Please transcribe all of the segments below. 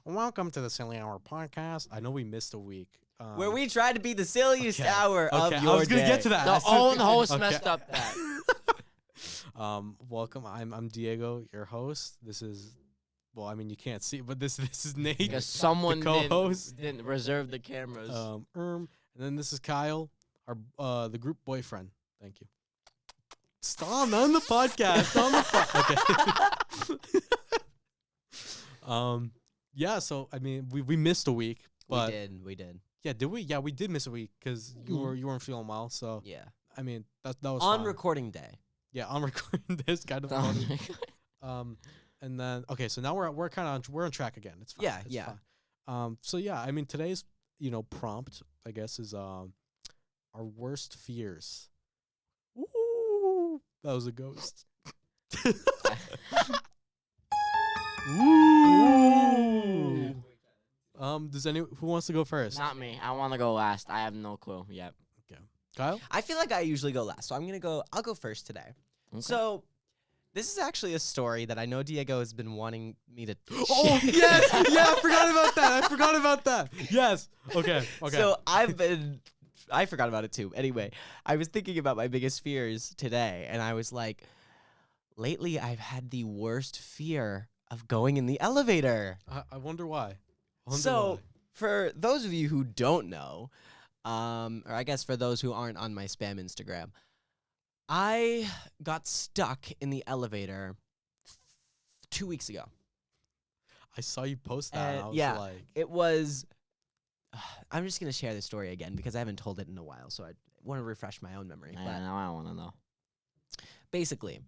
Welcome to the Silly Hour podcast. I know we missed a week. Where we try to be the silliest okay, hour of okay, your I was gonna day. get to that. The own host messed up that. Welcome. I'm Diego, your host. This is, well, I mean you can't see, but this is Nate, Because someone co-host. didn't reserve the cameras. and then this is Kyle, our the group boyfriend. Thank you. Stop on the podcast. On the okay. Yeah. So I mean, we missed a week, but We did. yeah, did we? Yeah, we did miss a week because you weren't feeling well. So Yeah. I mean, that was On fine. recording day. Yeah, on recording this kind of funny. And then okay, so now we're kind of on track again. It's fine. Yeah, it's yeah. Fine. So yeah, I mean today's prompt I guess is our worst fears. Ooh, that was a ghost. Ooh. Does who wants to go first? Not me. I want to go last. I have no clue yet. Kyle? I feel like I usually go last, so I'll go first today. Okay. So this is actually a story that I know Diego has been wanting me to Oh share. yes, yeah, I forgot about that. Yes. Okay. So I forgot about it too. Anyway, I was thinking about my biggest fears today, and I was like, lately I've had the worst fear of going in the elevator. I wonder why. So, for those of you who don't know, or I guess for those who aren't on my spam Instagram, I got stuck in the elevator 2 weeks ago. I saw you post that. And I was yeah, like, it was. I'm just gonna share the story again because I haven't told it in a while, so I want to refresh my own memory. But Now I want to know. basically,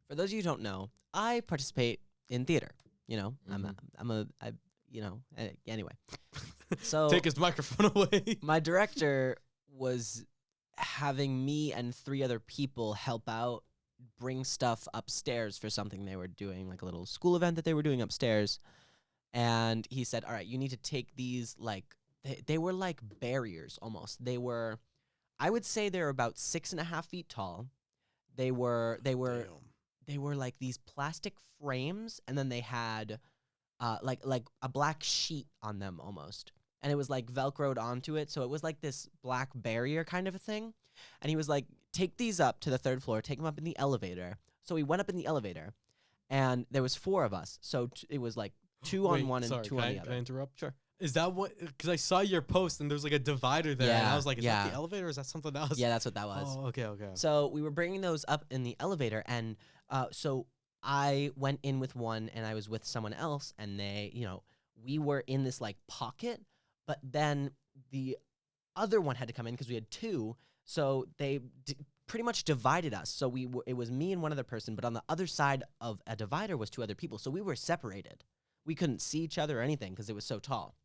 for those of you who don't know, I participate in theater. You know, anyway. So take his microphone away. my director was having me and 3 other people help out, bring stuff upstairs for something they were doing, like a little school event that they were doing upstairs. And he said, all right, you need to take these, like, they were like barriers almost. They were, I would say they were about 6.5 feet tall. They were like these plastic frames, and then they had like a black sheet on them almost. And it was like Velcroed onto it. So it was like this black barrier kind of a thing. And he was like, take these up to the 3rd floor, take them up in the elevator. So we went up in the elevator, and there was 4 of us. So it was like 2 on one and 2 on the other. Can I interrupt? Sure. Is that what? Because I saw your post and there's like a divider there, and I Yeah, was like, is yeah. that the elevator or is that something else? Yeah, that's what that was. Oh, okay. So we were bringing those up in the elevator, and so I went in with one, and I was with someone else, and they, we were in this like pocket, but then the other one had to come in because we had 2, so they pretty much divided us. So it was me and one other person, but on the other side of a divider was 2 other people, so we were separated. We couldn't see each other or anything because it was so tall.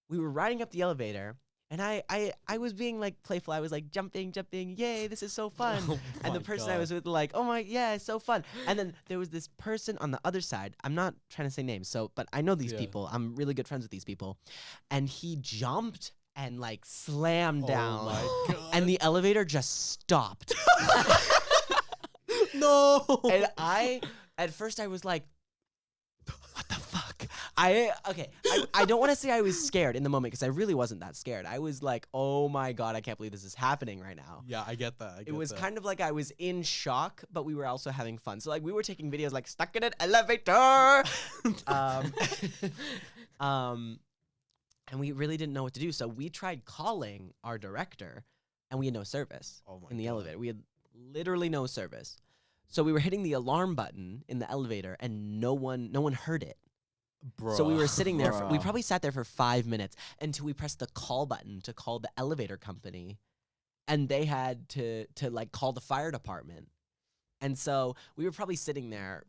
We were riding up the elevator, and I was being like playful. I was like jumping, yay, this is so fun. Oh And the my person I God. was with like, oh my, yeah, it's so fun. And then there was this person on the other side. I'm not trying to say names, but I know these Yeah. people. I'm really good friends with these people. And he jumped and like slammed down. Oh my God. And the elevator just stopped. no. And at first I was like, what the fuck? I don't want to say I was scared in the moment because I really wasn't that scared. I was like, oh my God, I can't believe this is happening right now. Yeah, I get that. It was kind of like I was in shock, but we were also having fun. So like we were taking videos like stuck in an elevator. And we really didn't know what to do. So we tried calling our director, and we had no service in the elevator. We had literally no service. So we were hitting the alarm button in the elevator, and no one heard it. Bruh. So we were sitting there. We Bruh. probably sat there for 5 minutes until we pressed the call button to call the elevator company, and they had to like call the fire department. And so we were probably sitting there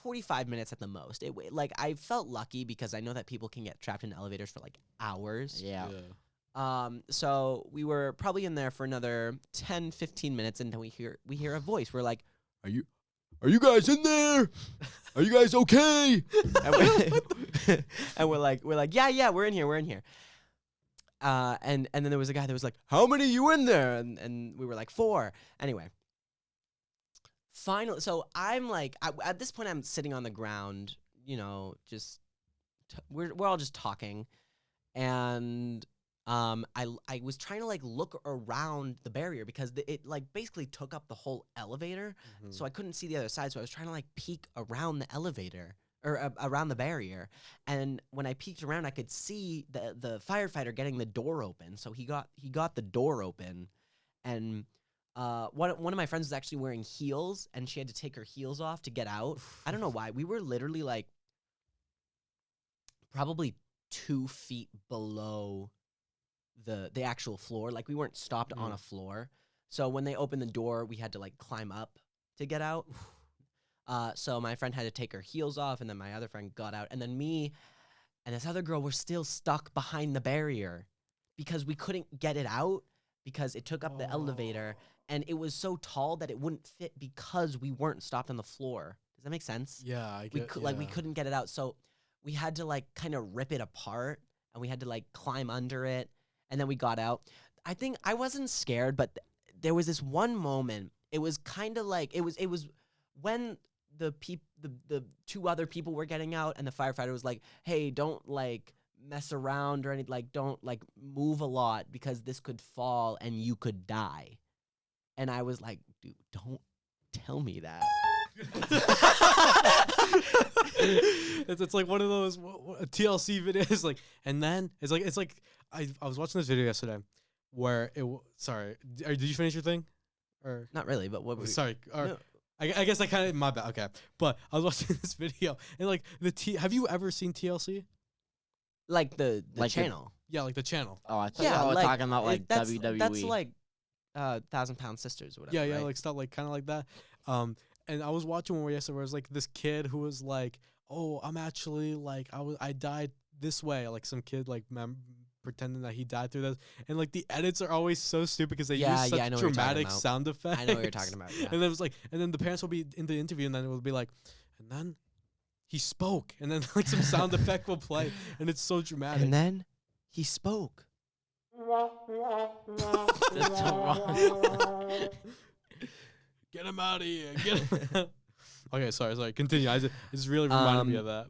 45 minutes at the most. Like I felt lucky because I know that people can get trapped in elevators for like hours. Yeah. So we were probably in there for another 10, 15 minutes, and then we hear a voice. We're like, Are you guys in there? Are you guys okay? and we're like, yeah, we're in here. And then there was a guy that was like, how many you in there? And we were like 4. Anyway, finally, so I'm like, at this point I'm sitting on the ground, just we're all just talking, and I was trying to like look around the barrier because it like basically took up the whole elevator, so I couldn't see the other side. So I was trying to like peek around the elevator or around the barrier, and when I peeked around, I could see the firefighter getting the door open. So he got the door open, and one of my friends was actually wearing heels, and she had to take her heels off to get out. I don't know why. We were literally like probably 2 feet below the actual floor. Like we weren't stopped on a floor. So when they opened the door, we had to like climb up to get out. So my friend had to take her heels off, and then my other friend got out, and then me and this other girl were still stuck behind the barrier because we couldn't get it out because it took up the elevator, and it was so tall that it wouldn't fit because we weren't stopped on the floor. Does that make sense? Yeah, I We get. like we couldn't get it out, so we had to like kind of rip it apart, and we had to like climb under it, and then we got out. I think I wasn't scared, but there was this one moment. It was kind of like it was when the 2 other people were getting out, and the firefighter was like, "Hey, don't like mess around or anything. Like, don't like move a lot because this could fall and you could die." And I was like, "Dude, don't tell me that." It's like one of those TLC videos, like, and then it's like I was watching this video yesterday where sorry, did you finish your thing, or Not really, but what? sorry, or No. I guess I kind of my bad. Okay, but I was watching this video and like have you ever seen TLC? Like the Like the- channel. Yeah, like the channel. Oh, I thought Yeah, you were like, talking about like that's, WWE. That's like 1,000-Pound Sisters or whatever. Yeah, yeah, right? like stuff like kind of like that. And I was watching one where yesterday where it was like this kid who was like, "Oh, I'm actually like I died this way." Like some kid like pretending that he died through this, and like the edits are always so stupid because they Yeah, use yeah, such I know what you're talking dramatic about. sound effects. I know what you're talking about. Yeah. And then it was like, and then the parents will be in the interview, and then it will be like, and then he spoke, and then like some sound effect will play, and it's so dramatic. And then he spoke. That's so wrong. Get him out of here! Get him. Out. Okay, sorry. Continue. It just really reminded me of that.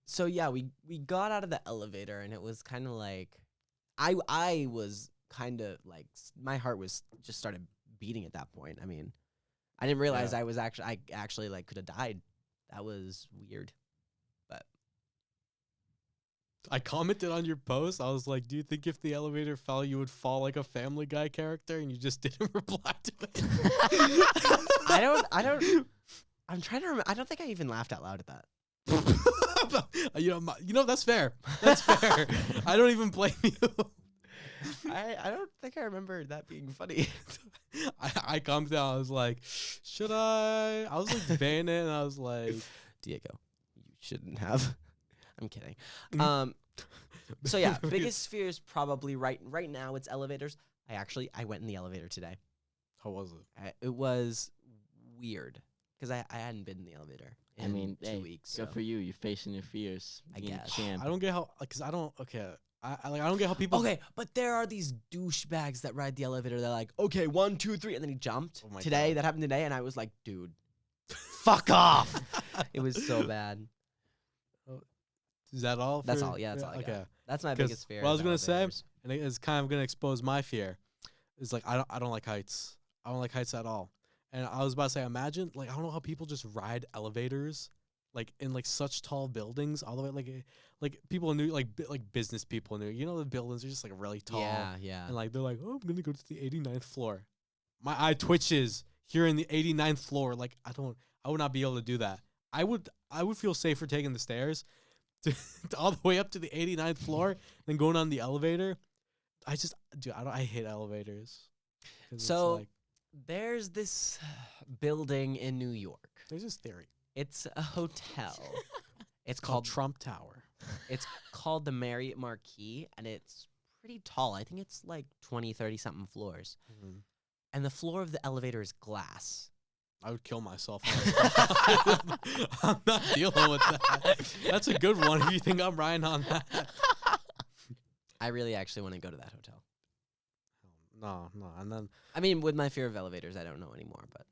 So yeah, we got out of the elevator, and it was kind of like, I was kind of like my heart was just started beating at that point. I mean, I didn't realize Yeah. I actually like could have died. That was weird. But I commented on your post. I was like, "Do you think if the elevator fell, you would fall like a Family Guy character?" And you just didn't reply to it. I don't. I'm trying to remember. I don't think I even laughed out loud at that. You know that's fair. That's fair. I don't even blame you. I don't think I remember that being funny. I commented. I was like, "Should I?" I was like debating it, and I was like, Diego, you shouldn't have. I'm kidding. Mm. So yeah, biggest fear is probably right now it's elevators. I went in the elevator today. How was it? It was weird because I hadn't been in the elevator in I mean, 2 hey, weeks. good so. for you. You're facing your fears. I being a guess. champ. I don't get how, because I don't. Okay, I don't get how people. Okay, but there are these douchebags that ride the elevator. They're like, okay, 1, 2, 3, and then he jumped. Oh my today, God. that happened today, and I was like, dude, fuck off. It was so bad. Is that all? That's all, yeah, that's all I got. Okay. That's my 'Cause biggest fear. what I is was gonna say- elevators. And it's kind of gonna expose my fear. It's like I don't like heights. I don't like heights at all. And I was about to say, imagine like I don't know how people just ride elevators, like in like such tall buildings all the way like people knew like business people knew. You know the buildings are just like really tall. Yeah. And like they're like, oh, I'm gonna go to the 89th floor. My eye twitches hearing the 89th floor. Like I would not be able to do that. I would feel safer taking the stairs to all the way up to the 89th floor than going on the elevator. I hate elevators. 'Cause it's So- like, There's this building in New York. there's this theory. It's a hotel. It's Called called Trump Tower. It's called the Marriott Marquis, and it's pretty tall. I think it's like 20, 30 something floors. And the floor of the elevator is glass. I would kill myself. I'm not dealing with that. That's a good one if you think I'm riding on that. I really actually want to go to that hotel. No. And then I mean, with my fear of elevators, I don't know anymore, but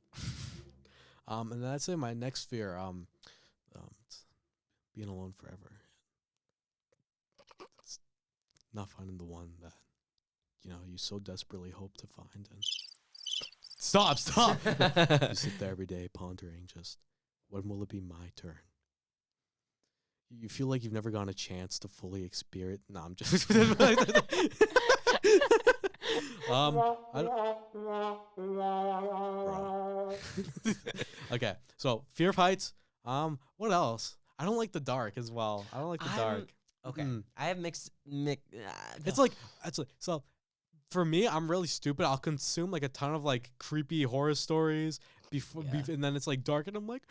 and then I'd say my next fear, it's being alone forever. not finding the one that you so desperately hope to find. And stop. You sit there every day pondering, just when will it be my turn? You feel like you've never gotten a chance to fully experience. No, I'm just. I okay, so fear of heights. What else? I don't like the dark as well. I don't like the dark. Okay, Mm. I have mixed. It's like so. For me, I'm really stupid. I'll consume like a ton of like creepy horror stories before, Yeah. and then it's like dark, and I'm like,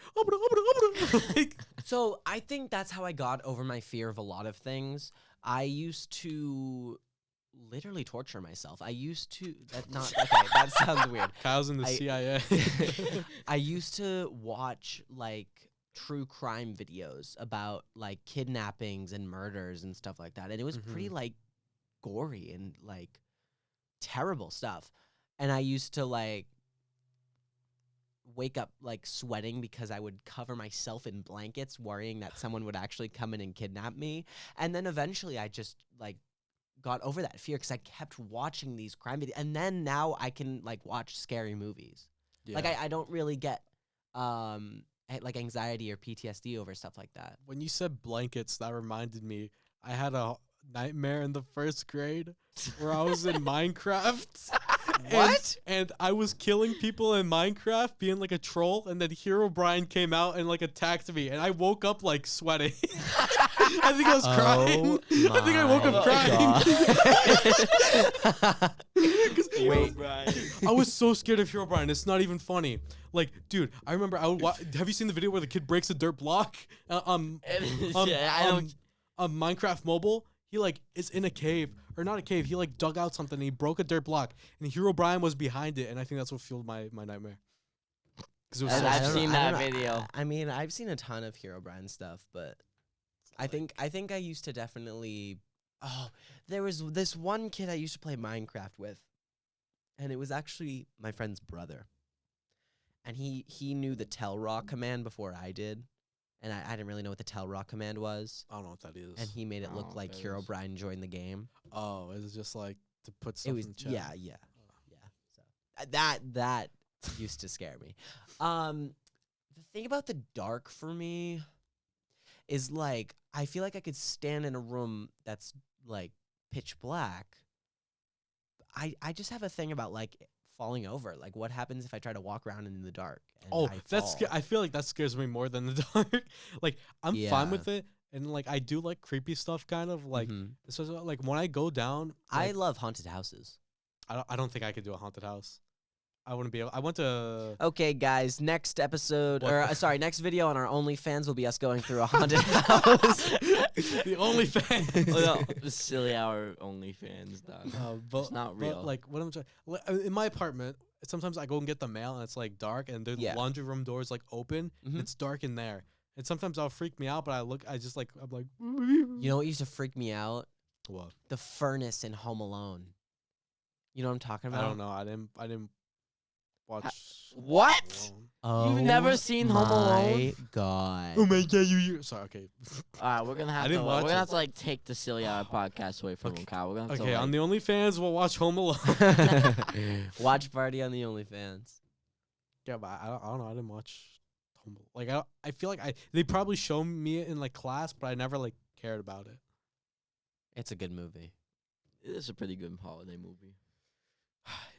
like, So I think that's how I got over my fear of a lot of things. I used to literally torture myself. I used to that sounds weird. Kyle's in the I- CIA. I used to watch like true crime videos about like kidnappings and murders and stuff like that. And it was pretty like gory and like terrible stuff. And I used to like wake up like sweating because I would cover myself in blankets worrying that someone would actually come in and kidnap me. And then eventually I just like got over that fear because I kept watching these crime videos. And then now I can like watch scary movies. Like I don't really get like anxiety or PTSD over stuff like that. When you said blankets, that reminded me. I had a nightmare in the first grade where I was in Minecraft. What? And I was killing people in Minecraft, being like a troll, and then Hero Brian came out and like attacked me, and I woke up like sweating. I think I was crying. I think I woke up crying. Wait. I was so scared of Hero Brian. It's not even funny. Like, dude, I remember I would have you seen the video where the kid breaks a dirt block? Yeah, I don't. Minecraft Mobile, he like is in a cave, or not a cave. He like dug out something. And he broke a dirt block, and Hero Brian was behind it, and I think that's what fueled my nightmare. Because it was And so I've scary. seen that video. I mean, I've seen a ton of Hero Brian stuff, but I think I used to definitely. Oh, there was this one kid I used to play Minecraft with, and it was actually my friend's brother, and he knew the tell raw command before I did, and I didn't really know what the tell raw command was, I don't know what that is. and he made it I look don't know like what that Hero is. Brian joined the game. Oh, is it just like to put stuff It was in the chat? yeah. So that used to scare me. The thing about the dark for me is like I feel like I could stand in a room that's like pitch black. I just have a thing about like falling over. Like what happens if I try to walk around in the dark? And Oh, I that's fall? I feel like that scares me more than the dark. Like I'm fine Yeah. with it, and like I do like creepy stuff, kind of like. Mhm. Especially like when I go down, I like, love haunted houses. I don't think I could do a haunted house. I wouldn't be able. I went to. Okay, guys, next episode, What? or sorry, next video on our OnlyFans will be us going through a haunted house. The OnlyFans. Oh, no, the silly hour OnlyFans, dog. But It's not but, real. like what I'm trying, in my apartment, sometimes I go and get the mail and it's like dark, and the Yeah. laundry room door is like open. And Mhm. it's dark in there, and sometimes that'll freak me out. But I'm like. You know what used to freak me out? What? The furnace in Home Alone. You know what I'm talking I about? don't know. I didn't watch. What? Oh, You've never seen Home Alone? my God. Oh my god, you. Sorry. Okay. All right, we're gonna have to. didn't We're watch gonna it. have to like take the silly hour podcast away from Okay. him, Kyle. We're gonna have Okay. to. On Like, the OnlyFans, we'll watch Home Alone. Watch party on the OnlyFans. Yeah, but I don't know. I didn't watch Home Alone. Like I feel like they probably show me it in like class, but I never like cared about it. It's a good movie. it is a pretty good holiday movie.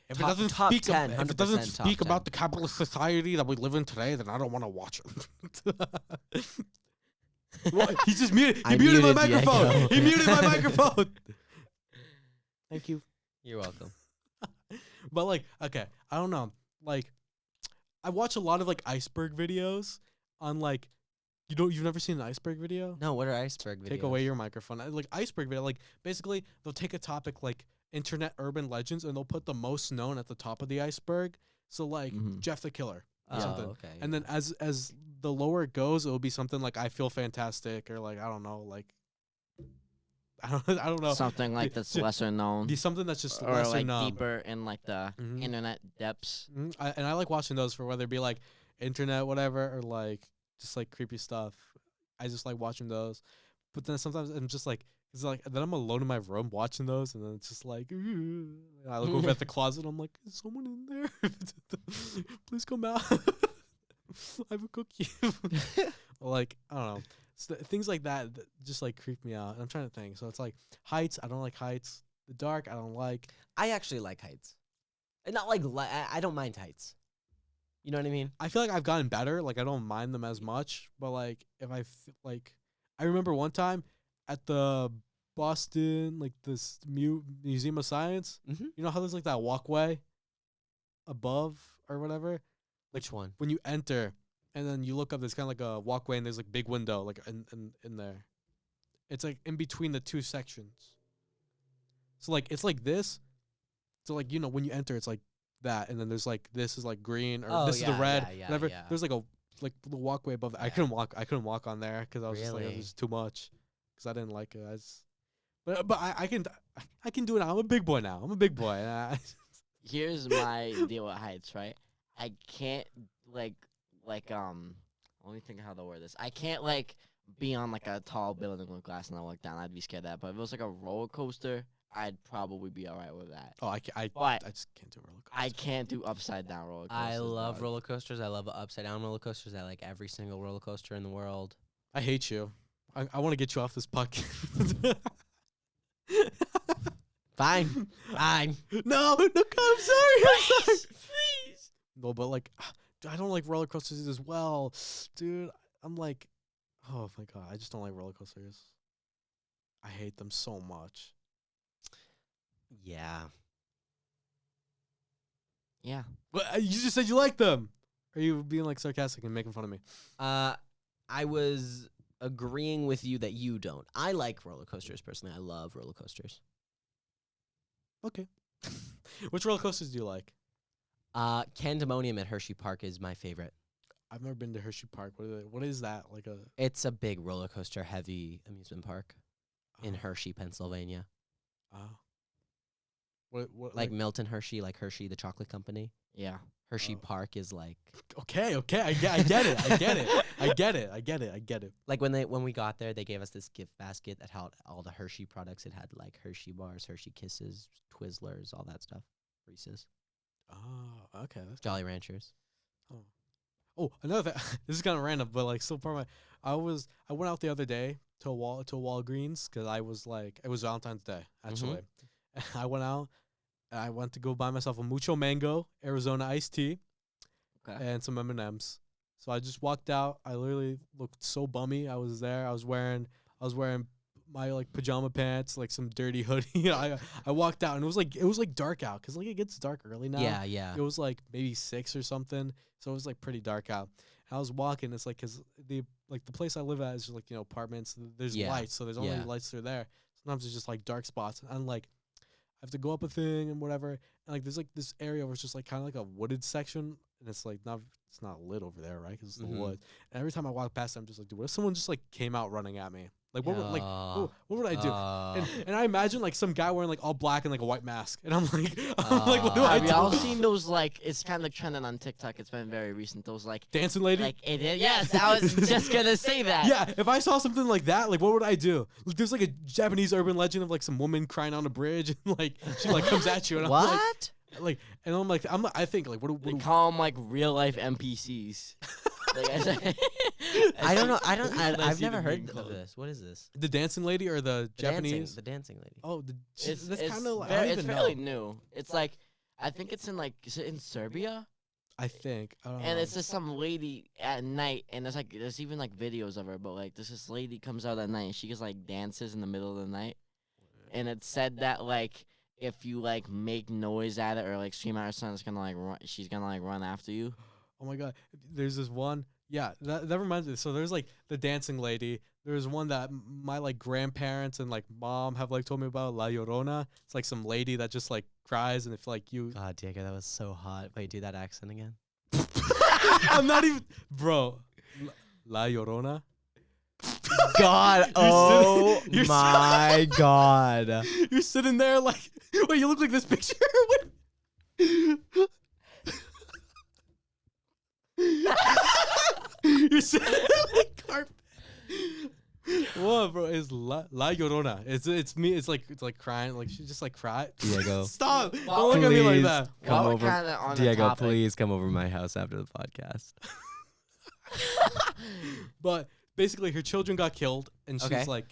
If Top- it doesn't top speak, 10, if it doesn't 100% top speak 10. about the capitalist society that we live in today, then I don't want to watch it. What? He just muted. He I muted my muted microphone. Diego. He muted my microphone. Thank you. You're welcome. But like, okay, I don't know. Like, I watch a lot of like iceberg videos on like, you've never seen an iceberg video? No, what are iceberg videos? Take away your microphone. Like iceberg video, like basically they'll take a topic like internet urban legends and they'll put the most known at the top of the iceberg. So like Mhm. Jeff the Killer or Oh, something. okay. And then as the lower it goes, it'll be something like I feel fantastic or like I don't know, like I don't know. Something like that's ju- lesser known, Be something that's just or lesser like known. deeper in like the Mhm. internet depths. And I like watching those for whether it be like internet, whatever, or like just like creepy stuff. I just like watching those. But then sometimes I'm just like It's like then I'm alone in my room watching those, and then it's just like I look over at the closet. I'm like, is someone in there? Please come out. I have a cookie. Like I don't know, things like that just like creep me out. And I'm trying to think. So it's like heights. I don't like heights. The dark. I don't like. I actually like heights. And not like I don't mind heights. You know what I mean? I feel like I've gotten better. Like I don't mind them as much. But like if like, I remember one time at the Boston like this Museum of Science. Mm-hmm. You know how there's like that walkway above or whatever. Which one? When you enter and then you look up, there's kind of like a walkway and there's like big window like in there. It's like in between the two sections. So like it's like this. So like when you enter, it's like that, and then there's like this is like green or this is the red, whatever. Yeah. There's like a little walkway above that. I couldn't walk on there because I was just like it Really? was just too much because I didn't like it. But I can do it now. I'm a big boy now. I'm a big boy. Here's my deal with heights, right? I can't let me think of how to word this. I can't like be on like a tall building with glass and I look down. I'd be scared of that. But if it was like a roller coaster, I'd probably be alright with that. Oh, I But just can't do roller coasters. I can't do upside down roller coasters. I love dog. roller coasters. I love upside down roller coasters. I like every single roller coaster in the world. I hate you. I want to get you off this podcast. Fine. Fine. No, I'm sorry. I'm sorry. Please. No, but like, I don't like roller coasters as well, dude. I'm like, oh my god, I just don't like roller coasters. I hate them so much. Yeah. Yeah. But you just said you like them. Are you being like sarcastic and making fun of me? I was agreeing with you that you don't. I like roller coasters personally. I love roller coasters. Okay. Which roller coasters do you like? Candemonium at Hershey Park is my favorite. I've never been to Hershey Park. What is that? Like a It's a big roller coaster heavy amusement park in Hershey, Pennsylvania. Oh. What Like Milton Hershey, like Hershey the chocolate company. Yeah. Hershey Oh. Park is like Okay, I get it. I get it. like when we got there, they gave us this gift basket that had all the Hershey products. It had like Hershey bars, Hershey Kisses, Twizzlers, all that stuff. Reese's, Oh, okay. That's Jolly Ranchers. Oh, another thing. This is kind of random, but like still part of my. I went out the other day to Walgreens because I was like it was Valentine's Day actually. And I went out. And I went to go buy myself a Mucho Mango Arizona iced tea Okay. and some M&Ms. So I just walked out. I literally looked so bummy. I was there. I was wearing my like pajama pants, like some dirty hoodie. I walked out and it was like dark out because like it gets dark early now. Yeah. It was like maybe 6 or something, so it was like pretty dark out. And I was walking. It's like because the place I live at is just like apartments. There's Yeah. lights, so there's only Yeah. lights that are there. Sometimes it's just like dark spots, and like I have to go up a thing and whatever. And like there's like this area where it's just like kind of like a wooded section, and it's like it's not lit over there, right? Because it's the wood. And every time I walk past, I'm just like, dude, what if someone just like came out running at me? Like what would I do? And I imagine like some guy wearing like all black and like a white mask, and I'm like, what do I Have do? y'all seen those like it's kind of trending on TikTok? It's been very recent. Those like Dancing lady? like it is. Yes, I was just gonna say that. Yeah, if I saw something like that, like what would I do? Like, there's like a Japanese urban legend of like some woman crying on a bridge, and like she like comes at you, and What? I think like They call them like real life NPCs. I don't know. I've I've seen never it heard being of called. this. What is this? the dancing lady or the Japanese? The dancing lady. Oh, It's that's it's kind of like, I very- don't it's even fairly know. new. It's like I think it's in like is it in Serbia? I think. I don't And know. it's just some lady at night, and there's even like videos of her, but like this lady comes out at night and she just like dances in the middle of the night, and it said that like if you like make noise at it or like scream at her son, it's gonna like she's gonna like run after you. Oh my god, there's this one. Yeah, that reminds me. So there's like the dancing lady. There's one that my like grandparents and like mom have like told me about, La Llorona. It's like some lady that just like cries, and if like you, God, Diego, that was so hot. Wait, do that accent again. I'm not even, bro. La Llorona. God, oh you're my God. You're sitting there like, wait, you look like this picture. You're sitting there like carpet. What, bro? Is La Llorona? It's me. It's like crying. Like she just like cry. Diego. Stop! Well, Don't look at me like please. that. Come While we're over. kinda on the Diego, topic- please come over to my house after the podcast. But basically, her children got killed, and she's Okay. like,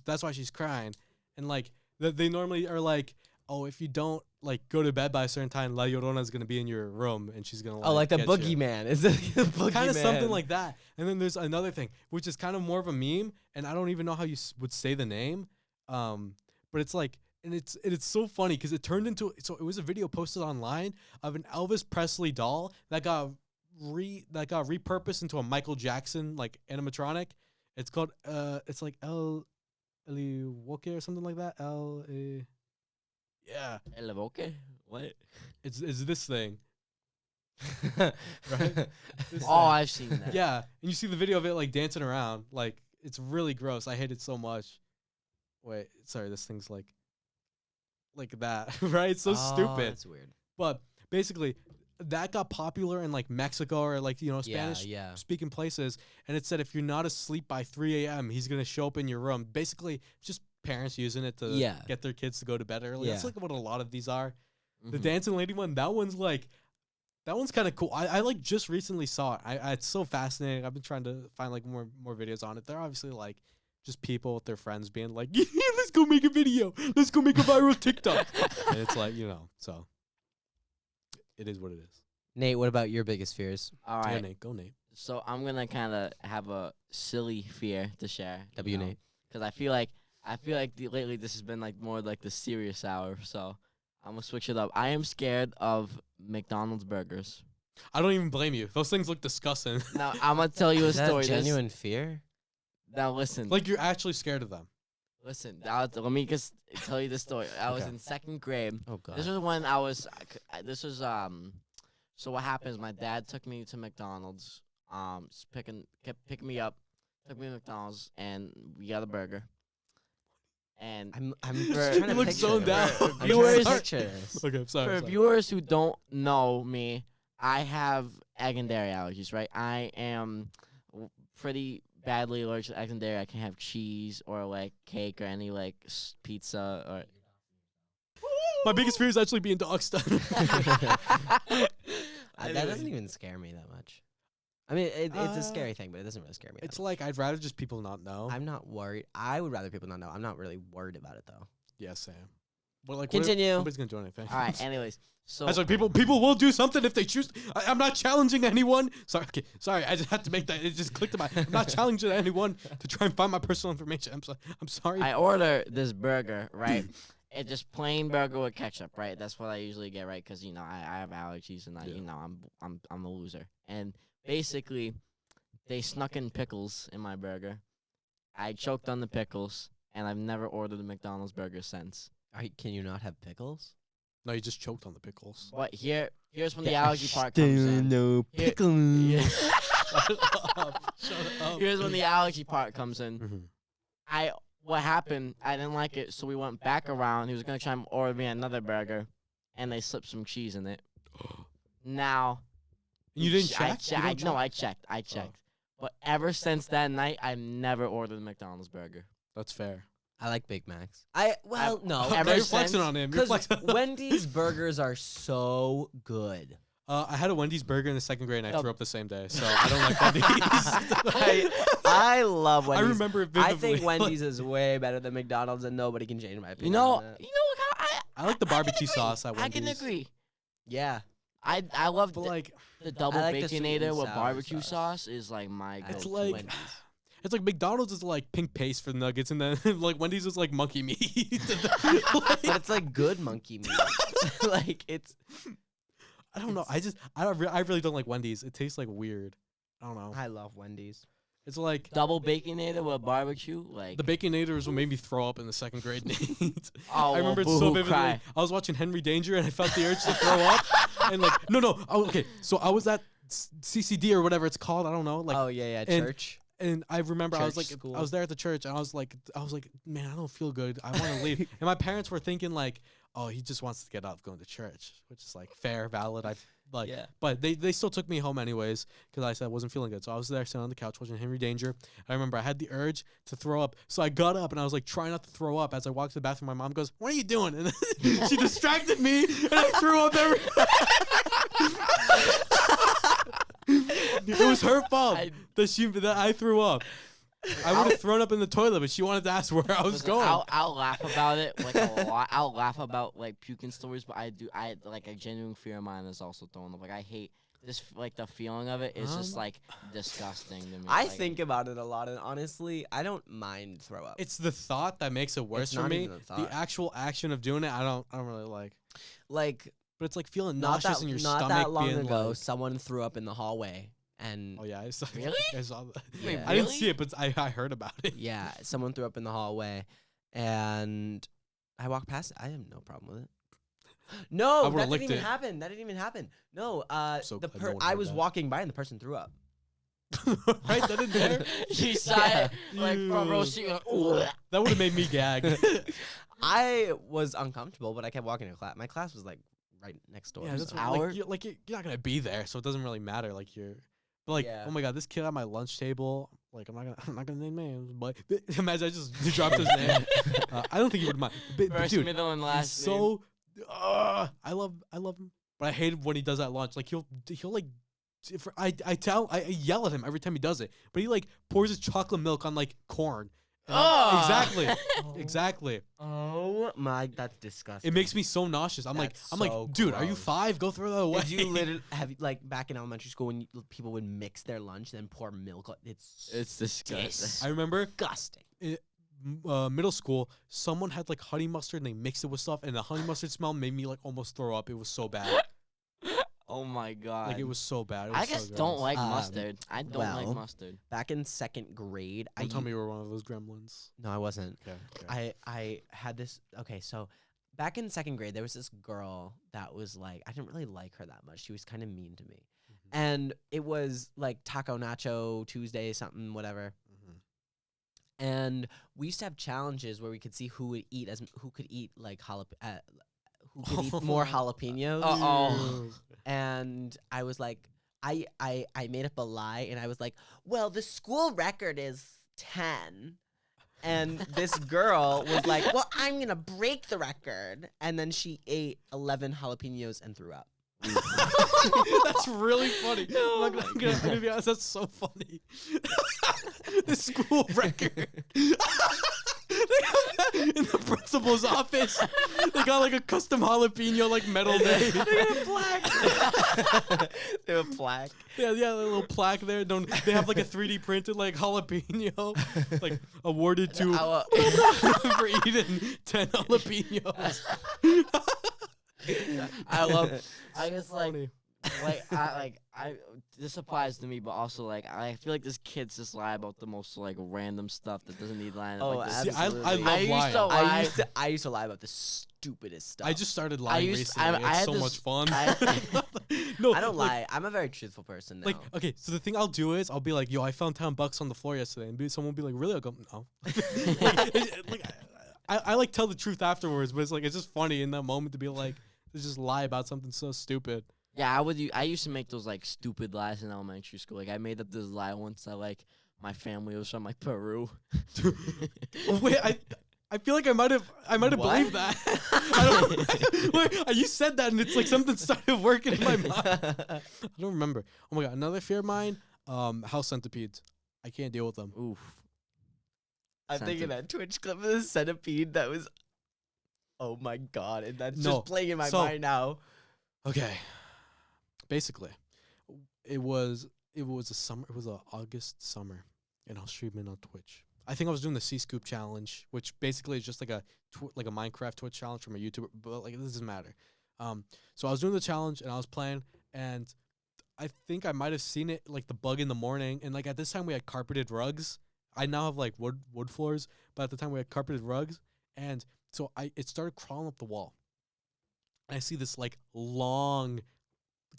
that's why she's crying. And like, they normally are like, oh, if you don't like go to bed by a certain time, La Llorona is gonna be in your room, and she's gonna. Oh, like the get you. boogeyman. Is it the boogeyman? Kind of something like that. And then there's another thing, which is kind of more of a meme, and I don't even know how you would say the name. But it's like, and it's so funny because it turned into, so it was a video posted online of an Elvis Presley doll that got repurposed into a Michael Jackson like animatronic. It's called it's like El Woke or something like that. Yeah, El Evoque? What? it's this thing. right? This Oh, thing. I've seen that. Yeah, and you see the video of it like dancing around. Like it's really gross. I hate it so much. Wait, sorry, this thing's like that, right? It's so Oh, stupid. That's weird. But basically, that got popular in like Mexico or like Spanish Yeah. speaking places, and it said if you're not asleep by 3 a.m., he's gonna show up in your room. Basically, just parents using it to Yeah. get their kids to go to bed early. That's Yeah. like what a lot of these are. The Mhm. dancing lady one, that one's kind of cool. I like just recently saw it. It's so fascinating. I've been trying to find like more videos on it. They're obviously like just people with their friends being like, yeah, let's go make a video. Let's go make a viral TikTok. And it's like, so it is what it is. Nate, what about your biggest fears? All Yeah, right. Nate, go Nate. So I'm gonna kind of have a silly fear to share. W Nate. Because I feel like lately this has been like more like the serious hour. So I'm gonna switch it up. I am scared of McDonald's burgers. I don't even blame you. Those things look disgusting. Now I'm gonna tell you a Is that story. genuine fear? Now listen. Like you're actually scared of them. Listen. Let me just tell you the story. I was Okay. in second grade. Oh god. This was when I was. This was So what happens? My dad took me to McDonald's. Kept picking me up, took me to McDonald's, and we got a burger. And I'm For- just trying to You look picture so it. down. I'm trying to Viewers- picture this. Okay, sorry. for sorry. viewers who don't know me, I have egg and dairy allergies. Right? I am pretty badly allergic to eggs and dairy. I can't have cheese or like cake or any like pizza or. My biggest fear is actually being doxed. That doesn't even scare me that much. I mean, it's a scary thing, but it doesn't really scare me. It's That like I'd rather just people not know. much. I'm not worried. I would rather people not know. I'm not really worried about it though. Yeah, Sam. Well, like Continue. Nobody's gonna do anything. All right. Anyways, so That's like people will do something if they choose. I'm not challenging anyone. Sorry, okay, sorry. I just had to make that. It just clicked in my. I'm not challenging anyone to try and find my personal information. I'm sorry. I order this burger, right? It's just plain burger with ketchup, right? That's what I usually get, right? Because I have allergies and Yeah. I'm a loser. And basically, they snuck in pickles in my burger. I choked on the pickles, and I've never ordered a McDonald's burger since. Can you not have pickles? No, you just choked on the pickles. But here's when the allergy part comes in. No Here- pickles. Yeah. Shut up. Shut up. Here's when the allergy part comes in. Mhm. What happened, I didn't like it, so we went back around. He was gonna try and order me another burger, and they slipped some cheese in it. Now, You didn't I check? You che- I, didn't no, check? I checked. I checked. But ever since that night, I've never ordered a McDonald's burger. That's fair. I like Big Macs. No. Ever You're since- flexing on him. You're Because flexing. Wendy's burgers are so good. I had a Wendy's burger in the second grade, and I No. threw up the same day. So I don't like Wendy's. I love I Wendy's. remember it vividly. I think Wendy's is way better than McDonald's, and nobody can change my You opinion. know, on that. I like the I can barbecue agree. sauce at I can Wendy's. agree. Yeah, I love But like, the double like the sweet baconator and with sour barbecue sauce. sauce is like my go-to. It's like- Wendy's. it's like McDonald's is like pink paste for the nuggets, and then like Wendy's is like monkey meat. But it's like good monkey meat. Like it's. I don't know. I really don't like Wendy's. It tastes like weird. I don't know. I love Wendy's. It's like double baconator with barbecue, like the Baconator is what made me throw up in the second grade. Nate. oh, I remember it well, so boo-hoo, vividly. cry. I was watching Henry Danger and I felt the urge to throw up. And like, no. Oh, okay. So I was at CCD or whatever it's called. I don't know. Like, Oh yeah, and- church. and I remember I was Church like, school. I was there at the church, and I was like, man, I don't feel good. I want to leave. And my parents were thinking like, oh, he just wants to get out of going to church, which is like fair, valid. I like, Yeah. but they still took me home anyways because I said I wasn't feeling good. So I was there sitting on the couch watching Henry Danger. I remember I had the urge to throw up, so I got up and I was like trying not to throw up. As I walked to the bathroom, my mom goes, "What are you doing?" And then she distracted me, and I threw up It was her fault that I threw up. I would have thrown up in the toilet, but she wanted to ask where I was Listen, going. I'll laugh about it like a lot. I'll laugh about like puking stories, but I like a genuine fear of mine is also throwing up. Like I hate this, like the feeling of it is just like disgusting to me. I Like, think about it a lot, and honestly, I don't mind throw up. It's the thought that makes it worse It's for not me. even the thought. actual action of doing it, I don't really like. Like But it's like feeling not nauseous that in your not stomach. that long being ago, like, someone threw up in the hallway, and oh yeah, I saw, Really? I saw that. Wait, Yeah. I didn't really? see it, but I heard about it. yeah, someone threw up in the hallway, and I walked past it. I have no problem with it. I No, would've that didn't licked even it. happen. That didn't even happen. No, so the glad no one I heard was that. walking by and the person threw up. Right, that didn't there. you saw Yeah. it like front row Ew. seat. Like, "Ooh." That would have made me gag. I was uncomfortable, but I kept walking to class. My class was like right next door. Yeah, that's so- what, Hour? you're not gonna be there, so it doesn't really matter. Like you're, but like, Yeah. oh my god, this kid at my lunch table. Like I'm not gonna name names, but imagine I just dropped his name. I don't think he would mind. But First, dude, middle, and he's last. name. so. I love him, but I hate when he does that at lunch. Like he'll like. I yell at him every time he does it, but he like pours his chocolate milk on like corn. And Oh. exactly, exactly. Oh my, that's disgusting. It makes me so nauseous. I'm That's like, so dude, are you gross. 5? Go throw that away. Did you literally have like back in elementary school when people would mix their lunch then pour milk? It's disgusting. I remember disgusting. middle school, someone had like honey mustard and they mixed it with stuff, and the honey mustard smell made me like almost throw up. It was so bad. Oh my god. Like it was so bad. It was I so just gross. don't like Um, mustard. I don't like well, mustard. Back in second grade, Don't tell me you were one of those gremlins. no, I wasn't. Okay. I had this. Okay, so back in second grade, there was this girl that was like, I didn't really like her that much. She was kind of mean to me, Mhm. and it was like Taco Nacho Tuesday, something, whatever. Mhm. And we used to have challenges where we could see who could eat like who could eat more jalapenos. Uh-oh. And I was like, I made up a lie, and I was like, well, the school record is 10. And this girl was like, well, I'm gonna break the record. And then she ate 11 jalapenos and threw up. That's really funny. I'm gonna be honest, that's so funny. The school record. They have that in the principal's office. They got like a custom jalapeno like medal day. They got a plaque. They have a plaque. Yeah, a little plaque there. They have like a 3D printed like jalapeno, like awarded to for eating 10 jalapenos. I just Funny. this applies to me, but also like I feel like this kid's just lie about the most like random stuff that doesn't need lying. Oh, like, this- See, I absolutely. love used lying. to lie. I used to lie about the stupidest stuff. I just started lying used- recently. I It's had so this- much fun. I don't lie. I'm a very truthful person now. Like, okay, so the thing I'll do is I'll be like, yo, I found $10 on the floor yesterday. And someone will be like, really? I'll go, no. I like tell the truth afterwards, but it's like, it's just funny in that moment to be like, to just lie about something so stupid. Yeah, I used to make those like stupid lies in elementary school. Like I made up this lie once that like my family was from like Peru. Wait, I feel like I might have What? believed that. I don't, wait, you said that and it's like something started working in my mind. I don't remember. Oh my god, another fear of mine, house centipedes. I can't deal with them. Oof. I'm thinking that Twitch clip of the centipede that was. Oh my god, and that's No, just playing in my so- mind now. Okay. Basically, it was a summer. It was a August summer, and I was streaming on Twitch. I think I was doing the C Scoop challenge, which basically is just like a Minecraft Twitch challenge from a YouTuber, but like it doesn't matter. So I was doing the challenge and I was playing, and I think I might have seen it like the bug in the morning, and like at this time we had carpeted rugs. I now have like wood floors, but at the time we had carpeted rugs, and so it started crawling up the wall. And I see this like long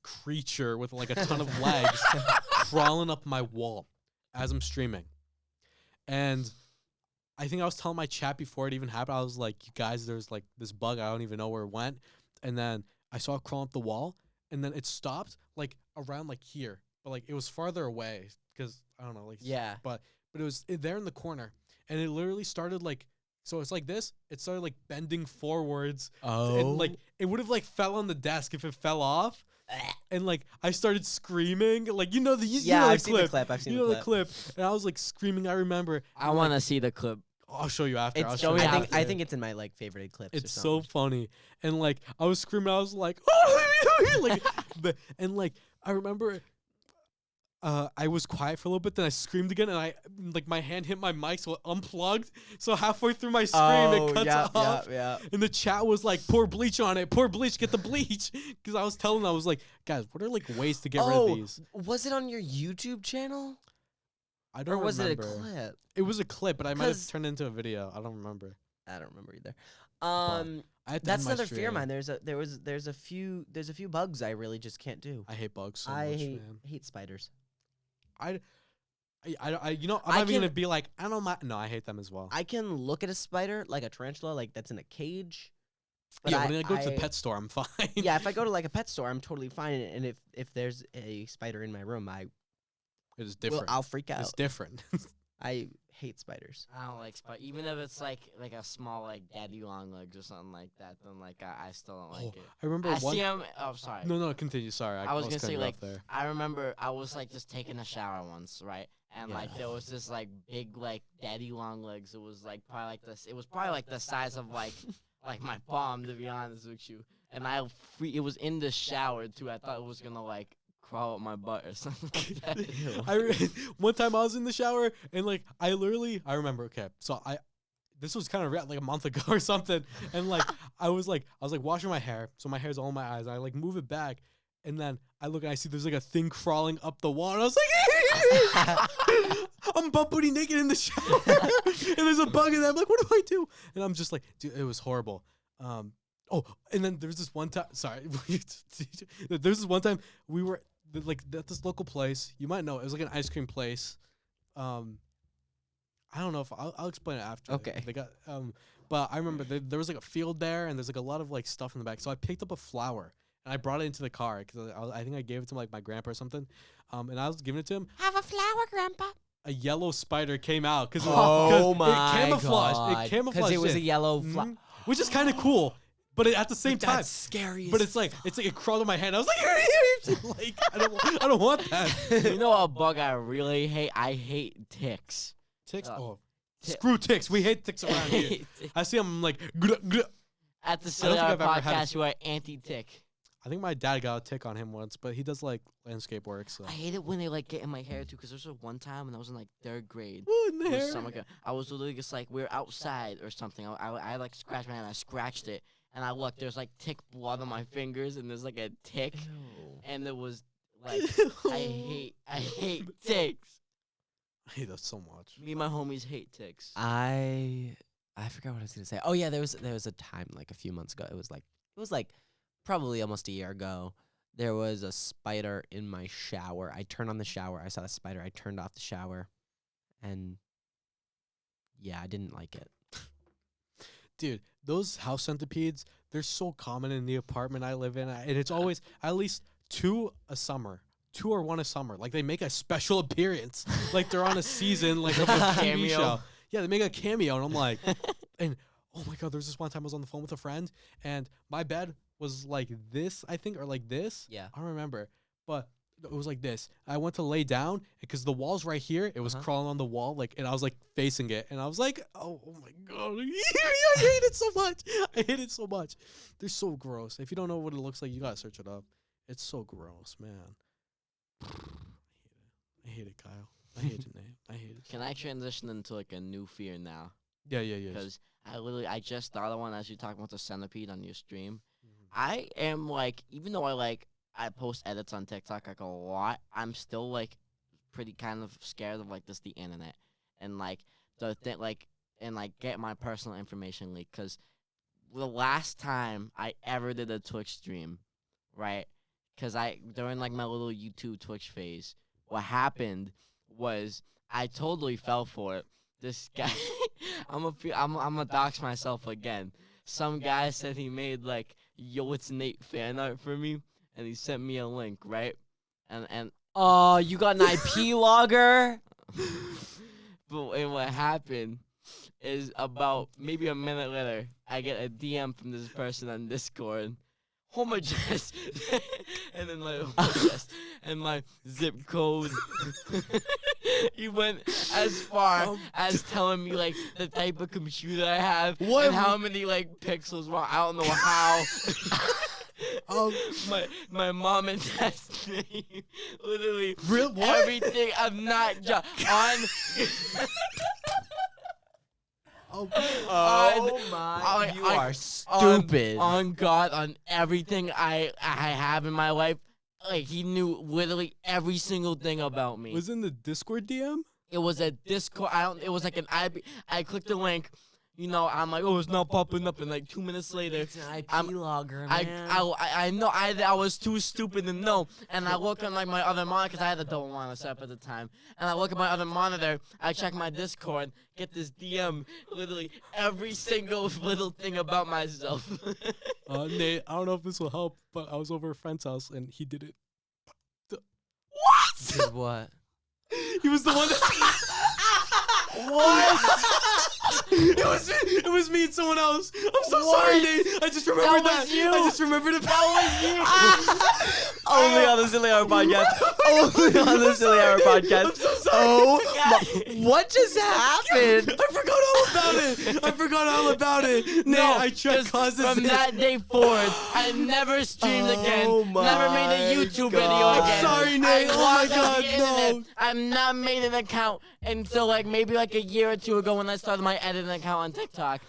creature with like a ton of legs crawling up my wall as I'm streaming. And I think I was telling my chat before it even happened. I was like, you guys, there's like this bug. I don't even know where it went. And then I saw it crawl up the wall, and then it stopped like around like here, but like it was farther away because I don't know, like Yeah. but it was there in the corner, and it literally started like. So it's like this. It started like bending forwards. And like it would have like fell on the desk if it fell off. And like I started screaming, like you know the you know I've the seen the clip. clip. I've seen You know the the clip. clip, and I was like screaming. I remember. I want to see the clip. I'll show you after. I'll It's, show you I after. think it's in my like favorited clips. It's or so something. funny, and like I was screaming. I was like, like, and like I remember. I was quiet for a little bit, then I screamed again, and I like my hand hit my mic, so it unplugged. So halfway through my scream, it cuts off. Yeah. And the chat was like, pour bleach on it. Pour bleach, get the bleach. Because I was telling them, I was like, guys, what are like ways to get rid of these? Was it on your YouTube channel? I don't Or was remember. it a clip? It was a clip, but I might have 'Cause- turned it into a video. I don't remember. I don't remember either. I had to That's end my another fear of stream. mine. There's a few bugs I really just can't do. I hate bugs so I much, hate man. hate spiders. You know, I'm I not even can- gonna be like, I don't mind. No, I hate them as well. I can look at a spider like a tarantula, like that's in a cage. But yeah, when I go to the I- pet store, I'm fine. yeah, if I go to like a pet store, I'm totally fine. And if there's a spider in my room, it is well, different. I'll freak out. It's different. I hate spiders. I don't like spider. Even if it's like a small like daddy long legs or something like that, then like I still don't like Oh, it. I remember I one. see them. Oh, sorry. No, continue. Sorry, I was was gonna say cutting you like off there. I remember I was like just taking a shower once, right? And Yeah. like there was this like big like daddy long legs. It was like probably like this. It was probably like the size of like my palm, to be honest with you. And it was in the shower too. I thought it was gonna like crawl up my butt or something like that. One time I was in the shower and like I remember. Okay, so this was kind of like a month ago or something, and like I was like washing my hair, so my hair's all in my eyes. I like move it back, and then I look and I see there's like a thing crawling up the wall, and I was like, I'm butt booty naked in the shower, and there's a bug in there. I'm like, what do I do? And I'm just like, dude, it was horrible. Oh, and then there was this one time. Sorry, there was this one time we were like at this local place. You might know it was like an ice cream place. I don't know if I'll explain it after. Okay. They got but I remember there was like a field there, and there's like a lot of like stuff in the back. So I picked up a flower and I brought it into the car because I think I gave it to like my grandpa or something. And I was giving it to him. Have a flower, Grandpa. A yellow spider came out because Oh my it camouflaged. god! It camouflaged. Because it was a it. yellow flower. Mhm. Which is kind of cool, but at the same time, That's scary. but it's like it crawled in my hand. I was like, like I don't want that. You know a bug I really hate? I hate ticks. Ticks. Uh, ti- Screw ticks. We hate ticks around here. I see them like. At the I don't Silly think Hour I've ever had a- podcast, you are anti-tick. I think my dad got a tick on him once, but he does like landscape work. So. I hate it when they like get in my hair too, because there's one time when I was in like 3rd grade. What in the It was hair? summer camp. I was literally just like we were outside or something. I like scratched my hand. I scratched it, and I looked. There's like tick blood on my fingers, and there's like a tick, and it was like I hate ticks. I hate that so much. Me and my homies hate ticks. I forgot what I was gonna say. Oh yeah, there was a time like a few months ago. It was like probably almost a year ago. There was a spider in my shower. I turned on the shower. I saw the spider. I turned off the shower, and yeah, I didn't like it. Dude, those house centipedes, they're so common in the apartment I live in. And it's always at least 2 a summer. 2 or 1 a summer. Like, they make a special appearance. Like, they're on a season, like, of a TV Cameo. show. Yeah, they make a cameo. And I'm like, and oh my God, there was this one time I was on the phone with a friend, and my bed was like this, I think, or like this. Yeah. I don't remember. But it was like this. I went to lay down because the wall's right here. It was Uh-huh. crawling on the wall, like, and I was like facing it, and I was like, oh my God, I hate it so much. I hate it so much. They're so gross. If you don't know what it looks like, you gotta search it up. It's so gross, man. I hate it, Kyle. I hate it, Nate. I hate it. Can I transition into like a new fear now? Yeah. Because I just thought of one as you talking about the centipede on your stream. Mhm. I am like, even though I post edits on TikTok like a lot, I'm still like pretty kind of scared of like the internet and like the thing like and like get my personal information leaked. Cause the last time I ever did a Twitch stream, right? Cause during like my little YouTube Twitch phase, what happened was I totally fell for it. this guy, I'm gonna dox myself again. Some guy said he made like, yo, it's Nate fan art for me, and he sent me a link, right? And Oh, you got an IP logger? but what happened is about maybe a minute later, I get a DM from this person on Discord. Home address, and then my home address and my zip code. He went as far as telling me like the type of computer I have What? and how many like pixels were. I don't know how. My mom and dad's name, literally What? everything. I'm not on. Oh my! You are stupid. On God, on everything I have in my life. Like, he knew literally every single thing about me. Was in the Discord DM? It was a Discord. It was like an IP. I clicked the link. You know, I'm like, oh, it's not popping up, and like 2 minutes later, It's an IP I'm- logger, I man. I know I was too stupid to know, and I look on like my other monitor because I had a double monitor set up at the time, and I look at my other monitor. I check my Discord, get this DM, literally every single little thing about myself. Nate, I don't know if this will help, but I was over a friend's house and he did it. Did what? He was the one that. What? It was me and someone else. I'm so sorry, Nate. I just remembered That was you. I just remembered it. Only on the Silly Hour podcast. Only on the Silly Hour podcast. I'm so sorry. Oh, what just happened? I forgot all about it. I forgot all about it. Nate, I tried 'cause causes. from that day forward, I never streamed again. Oh Never made a my YouTube God. video I'm again. sorry, Nate. I Oh my logged off God, the internet. no. I've not made an account until like maybe like a year or two ago when I started my editing account on TikTok.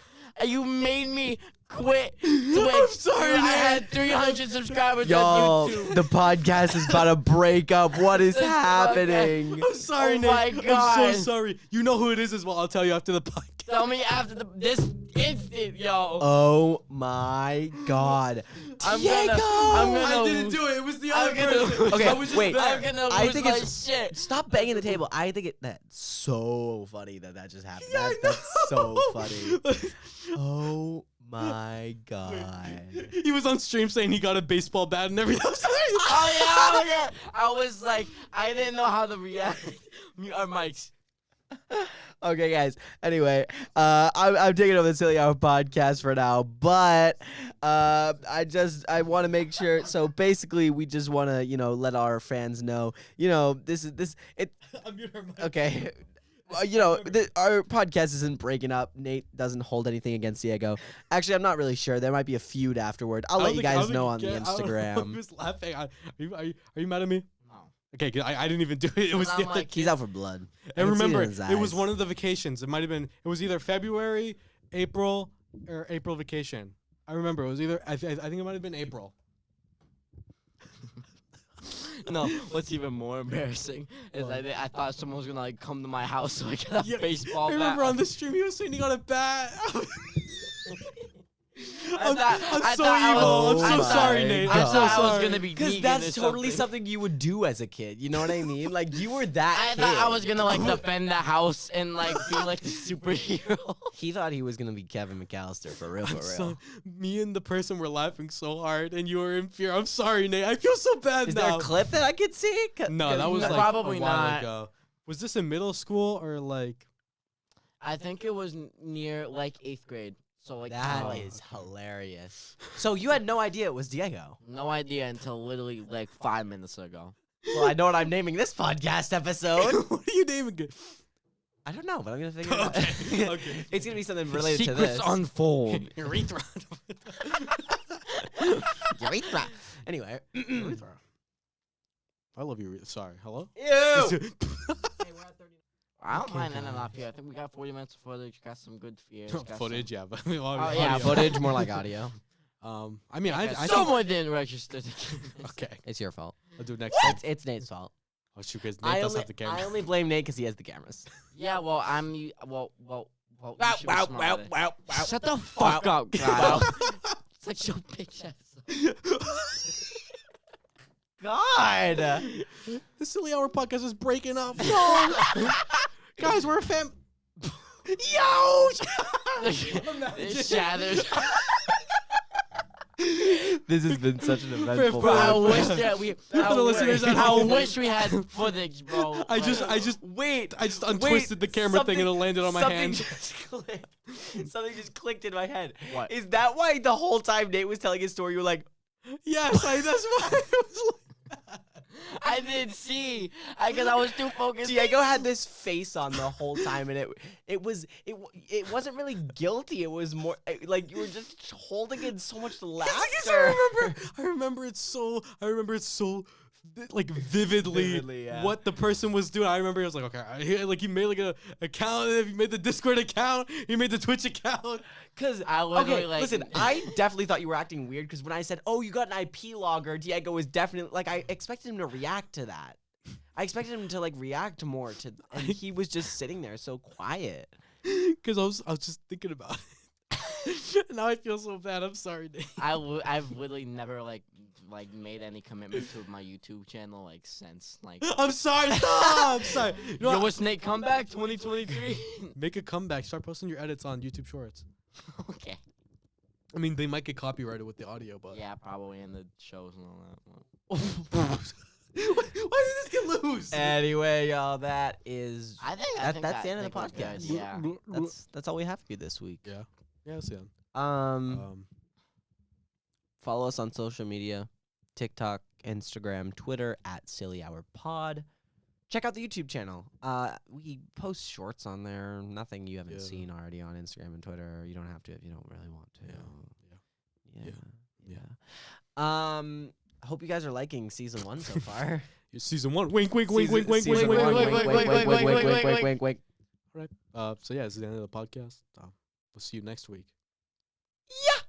You made me quit Twitch. I'm sorry, I Nate. had 300 subscribers Yo, on YouTube. the podcast is about to break up. What is This happening? I'm sorry, Oh Nate. my I'm God. so sorry. You know who it is as well. I'll tell you after the podcast. Tell me after this instant, yo. Oh my God. I'm Diego! gonna I didn't do it. It was the I'm other gonna- person. Okay, I was just wait. there. I'm gonna I lose think my it's- shit. Stop banging the table. I think that's so funny that just happened. Yeah, I That's so know. funny. Oh my God. He was on stream saying he got a baseball bat and everything. Oh yeah. I was like, I didn't know how to react. Mute our mics. Okay, guys. Anyway, I'm taking over the Silly Hour podcast for now, but I want to make sure. So basically, we just want to let our fans know. This. I'm mute her mic. Okay. Our podcast isn't breaking up. Nate doesn't hold anything against Diego. Actually, I'm not really sure. There might be a feud afterward. I'll I let don't you think- I guys don't know think on the you get- I don't know Instagram. who's laughing? Are you mad at me? No. Okay, 'cause I didn't even do it. It was I'm the other like, He's out for blood. I And can see it in remember, his it was eyes. one of the vacations. It might have been. It was either February, April, or April vacation. I remember it was either. I think it might have been April. No, what's even more embarrassing is I thought someone was gonna like come to my house so I get a baseball I remember bat. on the stream he was saying he got a bat. I thought I'm so I was- evil. I'm Oh so my sorry, Nate. I I'm so thought I was sorry. gonna be Because vegan that's or totally something. something you would do as a kid. You know what I mean? Like, you were that I kid. thought I was gonna like defend the house and like be like the superhero. He thought he was going to be Kevin McAllister, for real, for I'm real. so, me and the person were laughing so hard, and you were in fear. I'm sorry, Nate. I feel so bad Is now. there a clip that I could see? No, that was No, like probably a while not. ago. Was this in middle school or like? I think it was near like 8th grade. So like That kinda, like, is hilarious. So you had no idea it was Diego. no idea until literally like 5 minutes ago. Well, I know what I'm naming this podcast episode. What are you naming it? I don't know, but I'm going to figure it out. Okay, okay. It's going to be something related to Secrets this. unfold. Urethra. Urethra. Anyway. Urethra. I love you. Sorry. Hello. Ew. I don't Okay, mind ending guys. off here. I think we got 40 minutes of footage. Got some good fears. got Footage, some- yeah, but I mean, Oh, Yeah, audio. footage, more like audio. I mean, I think someone didn't register. okay. It's your fault. I'll do it next time. It's Nate's fault. Oh shoot, because Nate does have the camera. I only blame Nate because he has the cameras. Yeah, well, well. you Wow, should wow, be wow, smarter. wow, wow. Shut the fuck up, Kyle. It's like your bitch ass. God. The Silly Hour podcast is breaking up. No, guys, we're a fam. Yo! It shatters. This has been such an eventful For- I for- wish that we. For the listeners at I home. wish we had footage, bro. I just untwisted the camera thing and it landed on my hand. Just clicked. Something just clicked in my head. What? Is that why the whole time Nate was telling his story, you were like, Yes, that's why it was like that. I didn't see. Because I was too focused. Diego had this face on the whole time, and it wasn't really guilty. It was more like you were just holding in so much laughter. I remember it so like vividly, Vividly, yeah. what the person was doing. I remember it was like, okay, he made like a account, he made the Discord account, he made the Twitch account. Cause I literally, okay, like- listen, I definitely thought you were acting weird. Cause when I said, "Oh, you got an IP logger," Diego was definitely like, I expected him to react to that. I expected him to like react more to, and he was just sitting there so quiet. Because I was just thinking about it. Now I feel so bad. I'm sorry, Dave. I've literally never like made any commitment to my YouTube channel like since like. I'm sorry. Stop. I'm sorry. You know Yo, what? what's Nate comeback 2023? Make a comeback. Start posting your edits on YouTube Shorts. Okay. I mean, they might get copyrighted with the audio, but Yeah, probably in the shows and all that. Why did this get loose? Anyway, y'all, that is I think that's the end of the think we're good, podcast. Yeah. that's all we have for you this week. Yeah. Yeah, that's it. Follow us on social media, TikTok, Instagram, Twitter at Silly Hour Pod. Check out the YouTube channel. We post shorts on there. Nothing you haven't Yeah. seen already on Instagram and Twitter. You don't have to if you don't really want to. Yeah. Yeah. Hope you guys are liking season 1 so far. Season 1. Wink, wink, wink, wink, wink, Season wink, one, wink, wink, wink, wink, wink, wink, wink. wink, wink. All right. So yeah, this is the end of the podcast. We'll see you next week. Yeah.